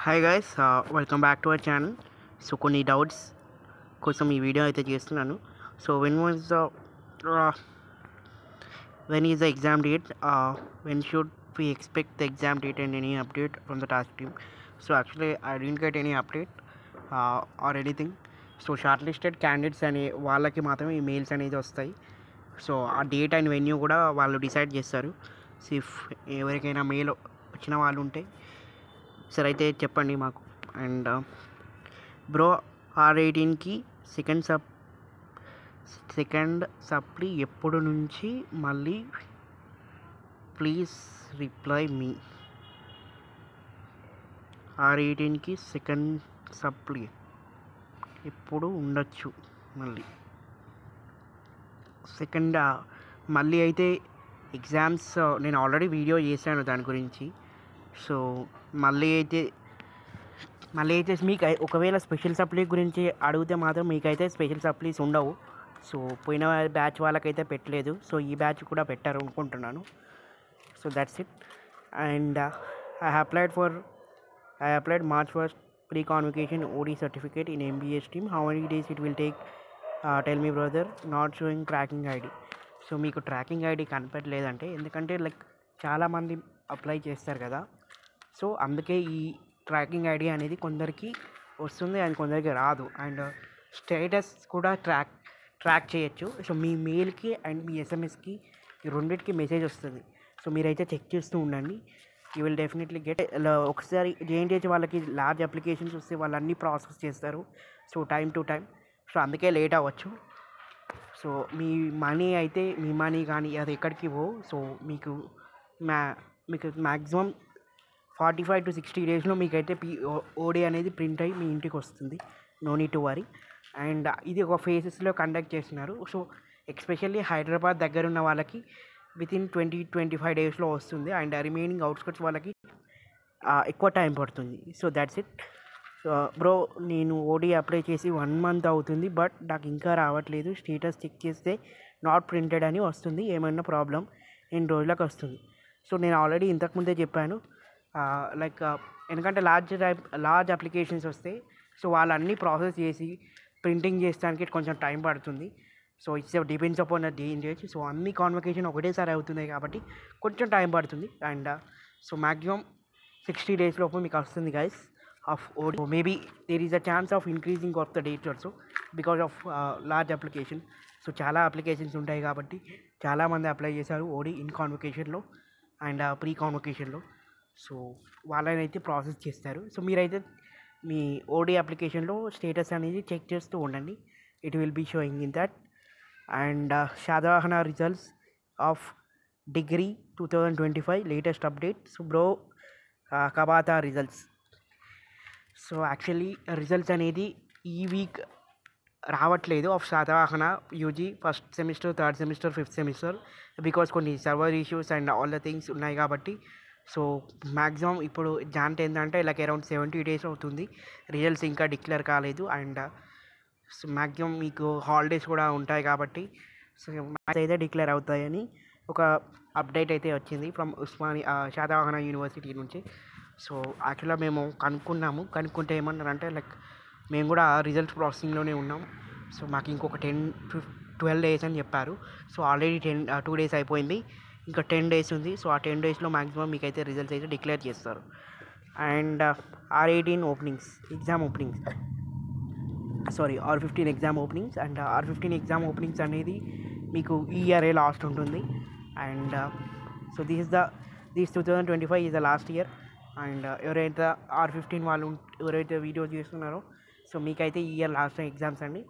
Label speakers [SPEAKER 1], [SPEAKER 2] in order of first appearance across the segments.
[SPEAKER 1] Hi guys, welcome back to our channel. So కొన్ని doubts కోసం ఈ వీడియో అయితే చేస్తున్నాను. So when is the exam date, when should we expect the exam date and any update from the task team? So actually I don't get any update or anything. So shortlisted candidates అనే వాళ్ళకి మాత్రమే ఈ mails అనేది వస్తాయి. So ఆ date and venue కూడా వాళ్ళు decide చేస్తారు. సో ఇఫ్ ఎవరికైనా మెయిల్ వచ్చిన వాళ్ళు ఉంటే సరే అయితే చెప్పండి మాకు. అండ్ బ్రో, R18కి సెకండ్ సప్లీ ఎప్పుడు నుంచి? మళ్ళీ ప్లీజ్ రిప్లై మీ. R18కి సెకండ్ సప్లీ ఎప్పుడు ఉండొచ్చు? మళ్ళీ అయితే ఎగ్జామ్స్ నేను ఆల్రెడీ వీడియో చేశాను దాని గురించి. సో మళ్ళీ అయితే మీకు ఒకవేళ స్పెషల్ సప్లీ గురించి అడిగితే మాత్రం మీకైతే స్పెషల్ సప్లీస్ ఉండవు. సో పోయిన బ్యాచ్ వాళ్ళకైతే పెట్టలేదు. సో ఈ బ్యాచ్ కూడా పెట్టారు అనుకుంటున్నాను. So that's it. And I applied March 1st pre-convocation OD certificate in MBS team. How many days it will take? Tell me brother. Not showing tracking ID. So మీకు tracking ID కనపడలేదంటే ఎందుకంటే చాలామంది apply చేస్తారు కదా. So అందుకే ఈ tracking ID అనేది కొందరికి వస్తుంది అండ్ కొందరికి రాదు. అండ్ స్టేటస్ కూడా ట్రాక్ చేయొచ్చు. సో మీ మెయిల్కి అండ్ మీ ఎస్ఎంఎస్కి ఈ రెండింటికి మెసేజ్ వస్తుంది. సో మీరైతే చెక్ చేస్తూ ఉండండి. You will definitely get. ఒకసారి JNTH వాళ్ళకి లార్జ్ అప్లికేషన్స్ వస్తే వాళ్ళు అన్నీ ప్రాసెస్ చేస్తారు. So time to time. So అందుకే లేట్ అవ్వచ్చు. సో మీ మనీ కానీ అది ఎక్కడికి పోవు. సో మీకు మ్యాక్సిమం 45 to 60 డేస్లో మీకైతే OD అనేది ప్రింట్ అయ్యి మీ ఇంటికి వస్తుంది. No need to worry. And ఇది ఒక ఫేజెస్లో కండక్ట్ చేస్తున్నారు. సో ఎస్పెషల్లీ హైదరాబాద్ దగ్గర ఉన్న వాళ్ళకి వితిన్ 20-25 డేస్లో వస్తుంది. అండ్ రిమైనింగ్ అవుట్స్కట్స్ వాళ్ళకి ఎక్కువ టైం పడుతుంది. So that's it. బ్రో, నేను OD అప్లై చేసి 1 month అవుతుంది, బట్ నాకు ఇంకా రావట్లేదు. స్టేటస్ చెక్ చేస్తే నాట్ ప్రింటెడ్ అని వస్తుంది. ఏమైనా ప్రాబ్లం ఎన్ని రోజులకు వస్తుంది? సో నేను ఆల్రెడీ ఇంతకుముందే చెప్పాను, ఎందుకంటే లార్జ్ అప్లికేషన్స్ వస్తాయి. సో వాళ్ళన్నీ ప్రాసెస్ చేసి ప్రింటింగ్ చేయడానికి కొంచెం టైం పడుతుంది. So it's depends upon JNTH. So అన్ని కాన్వకేషన్ ఒకటేసారి అవుతున్నాయి కాబట్టి కొంచెం టైం పడుతుంది. అండ్ సో మ్యాక్సిమం 60 days లోపు మీకు వస్తుంది guys of OD. Maybe there is a chance of increasing of the dates also because of large application. So చాలా అప్లికేషన్స్ ఉంటాయి కాబట్టి చాలామంది అప్లై చేశారు OD ఇన్ కాన్వకేషన్లో అండ్ ప్రీ కాన్వకేషన్లో. సో వాళ్ళనైతే ప్రాసెస్ చేస్తారు. సో మీరైతే మీ OD అప్లికేషన్లో స్టేటస్ అనేది చెక్ చేస్తూ ఉండండి. It will be showing in that. And Satavahana results of degree 2025 latest update. So bro, కబాతా రిజల్ట్స్. సో యాక్చువల్లీ రిజల్ట్స్ అనేది ఈ వీక్ రావట్లేదు of Satavahana UG first semester, third semester, fifth semester, because కొన్ని server issues and all the things ఉన్నాయి కాబట్టి. So maximum ఇప్పుడు Jan 10th అంటే around 70 days అవుతుంది. రిజల్ట్స్ ఇంకా డిక్లేర్ కాలేదు. అండ్ సో మ్యాక్సిమం మీకు హాలిడేస్ కూడా ఉంటాయి కాబట్టి సో మ్యాథ్స్ అయితే డిక్లేర్ అవుతాయని ఒక అప్డేట్ అయితే వచ్చింది ఫ్రమ్ శాతవాహన యూనివర్సిటీ నుంచి. సో యాక్చువల్గా మేము కనుక్కుంటే ఏమన్నారంటే మేము కూడా రిజల్ట్స్ ప్రాసెసింగ్లోనే ఉన్నాం. సో మాకు ఇంకొక 10-12 days అని చెప్పారు. సో ఆల్రెడీ 2 days అయిపోయింది, ఇంకా 10 days ఉంది. సో ఆ 10 daysలో మ్యాక్సిమం మీకైతే రిజల్ట్స్ అయితే డిక్లేర్ చేస్తారు. And R18 R15 exam openings. And R15 exam openings అనేది మీకు ఈ ఇయరే లాస్ట్ ఉంటుంది. And so this 2025 is the last year. And ఎవరైతే R15 వాళ్ళు ఎవరైతే వీడియో చేస్తున్నారో సో మీకైతే ఈ ఇయర్ లాస్ట్ ఎగ్జామ్స్ అండి.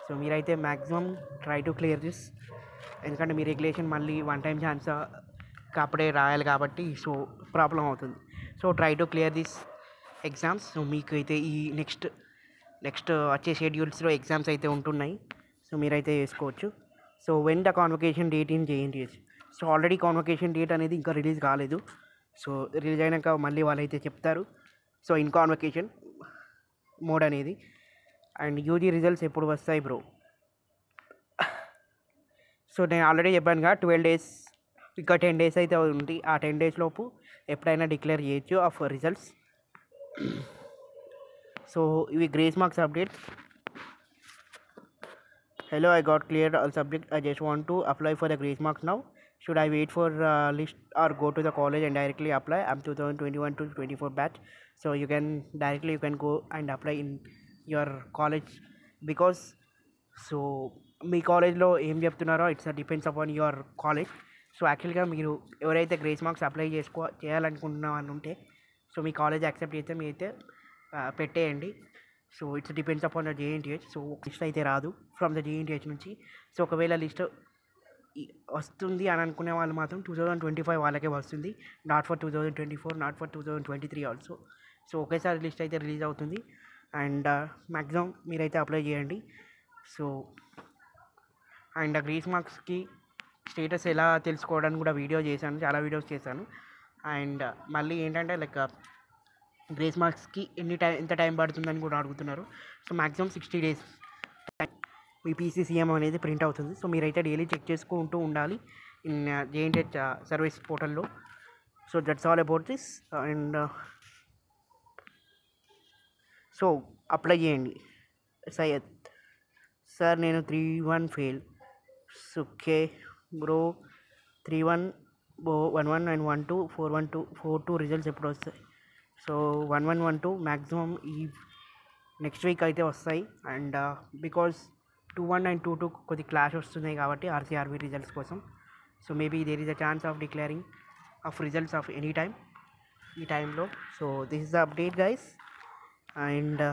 [SPEAKER 1] సో మీరైతే maximum try to clear this. ఎందుకంటే మీ రెగ్యులేషన్ మళ్ళీ 1 time ఛాన్స్ అప్పుడే రాయాలి కాబట్టి సో ప్రాబ్లం అవుతుంది. So try to clear this exams. So మీకు అయితే ఈ నెక్స్ట్ వచ్చే షెడ్యూల్స్లో ఎగ్జామ్స్ అయితే ఉంటున్నాయి. సో మీరైతే వేసుకోవచ్చు. So when the convocation date in JNTH. So already convocation date అనేది ఇంకా రిలీజ్ కాలేదు. సో రిలీజ్ అయినాక మళ్ళీ వాళ్ళైతే చెప్తారు. సో ఇన్ కాన్వకేషన్ మోడ్ అనేది. అండ్ UG రిజల్ట్స్ ఎప్పుడు వస్తాయి బ్రో? సో నేను ఆల్రెడీ చెప్పానుగా 12 days, ఇంకా 10 days అయితే ఉంది. ఆ 10 days లోపు ఎప్పుడైనా డిక్లేర్ చేయొచ్చు ఆఫ్ రిజల్ట్స్. సో ఇవి grace marks update. Hello, I got cleared all subject. I just want to apply for the grace marks now. Should I wait for list or go to the college and directly apply? I'm 2021 to 24 batch, so you can go and apply in your college because so మీ కాలేజ్లో ఏం చెప్తున్నారో it's depends upon your college. So యాక్చువల్గా మీరు ఎవరైతే grace marks apply చేయాలనుకుంటున్న వాళ్ళు ఉంటే సో మీ కాలేజ్ యాక్సెప్ట్ చేస్తే మీ అయితే పెట్టేయండి. So it's depends upon the JNTH. So list అయితే రాదు ఫ్రమ్ ద జేఎన్టీహెచ్ నుంచి. సో ఒకవేళ లిస్ట్ వస్తుంది అని అనుకునే వాళ్ళు మాత్రం 2025 వాళ్ళకే వస్తుంది, not for 2024, not for 2023 also. So ఒకేసారి లిస్ట్ అయితే రిలీజ్ అవుతుంది అండ్ మ్యాక్సిమం మీరైతే అప్లై చేయండి. సో అండ్ గ్రేస్ మార్క్స్కి స్టేటస్ ఎలా తెలుసుకోవడానికి కూడా వీడియో చేశాను, చాలా వీడియోస్ చేశాను. అండ్ మళ్ళీ ఏంటంటే లైక్ గ్రేస్ మార్క్స్కి ఎంత టైం పడుతుందని కూడా అడుగుతున్నారు. సో మ్యాక్సిమం 60 days మీ పీసీసీఎం అనేది ప్రింట్ అవుతుంది. సో మీరైతే డైలీ చెక్ చేసుకుంటూ ఉండాలి ఇన్ జేఎన్టీహెచ్ సర్వీస్ పోర్టల్లో. So that's all about this. And so apply చేయండి. సయ్యద్ సార్ నేను 3-1 fail. Okay bro, 3-1 1-1 and 1-2 4-1-2 4-2 results ఎప్పుడు వస్తాయి? సో 1-1 1-2 మ్యాక్సిమం ఈ నెక్స్ట్ వీక్ అయితే వస్తాయి. అండ్ బికాజ్ 2-1 అండ్ 2-2 కొద్ది క్లాష్ వస్తున్నాయి కాబట్టి ఆర్సీఆర్బీ రిజల్ట్స్ కోసం. So maybe there is a chance of declaring of results of any time ఈ టైంలో. So this is the update guys. And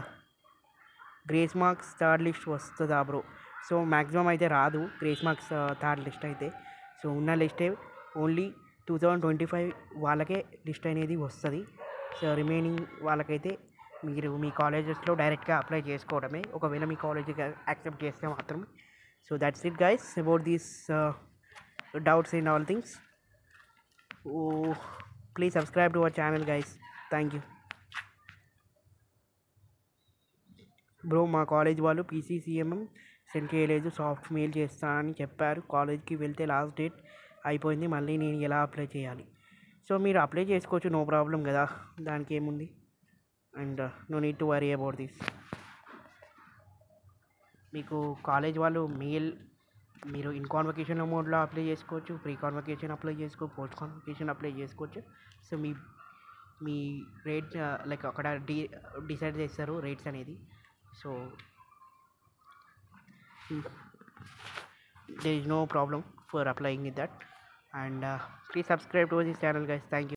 [SPEAKER 1] grace marks third list వస్తుందా bro? So maximum అయితే రాదు grace marks third list అయితే. So ఉన్న లిస్టే only 2025 వాళ్ళకే list అనేది వస్తుంది. సో రిమైనింగ్ వాళ్ళకైతే మీరు మీ కాలేజెస్లో డైరెక్ట్గా అప్లై చేసుకోవడమే, ఒకవేళ మీ కాలేజీకి యాక్సెప్ట్ చేస్తే మాత్రమే. So that's it guys about these doubts and all things. Please subscribe to our channel guys. Thank you bro. మా కాలేజ్ వాళ్ళు పీసీసీఎం సెండ్ చేయలేదు, సాఫ్ట్ మెయిల్ చేస్తానని చెప్పారు. కాలేజ్కి వెళ్తే లాస్ట్ డేట్ అయిపోయింది, మళ్ళీ నేను ఎలా అప్లై చేయాలి? సో మీరు అప్లై చేసుకోవచ్చు, నో ప్రాబ్లం కదా, దానికి ఏముంది. And no need to worry about this. మీకు కాలేజ్ వాళ్ళు మెయిల్ మీరు ఇన్ కాన్వకేషన్ మోడ్లో అప్లై చేసుకోవచ్చు, ప్రీ కాన్వకేషన్ అప్లై చేసుకోవచ్చు, పోస్ట్ కాన్వకేషన్ అప్లై చేసుకోవచ్చు. సో మీ రేట్ లైక్ అక్కడ డిసైడ్ చేస్తారు రేట్స్ అనేది. So there is no problem for applying with that. And please subscribe to this channel guys. Thank you.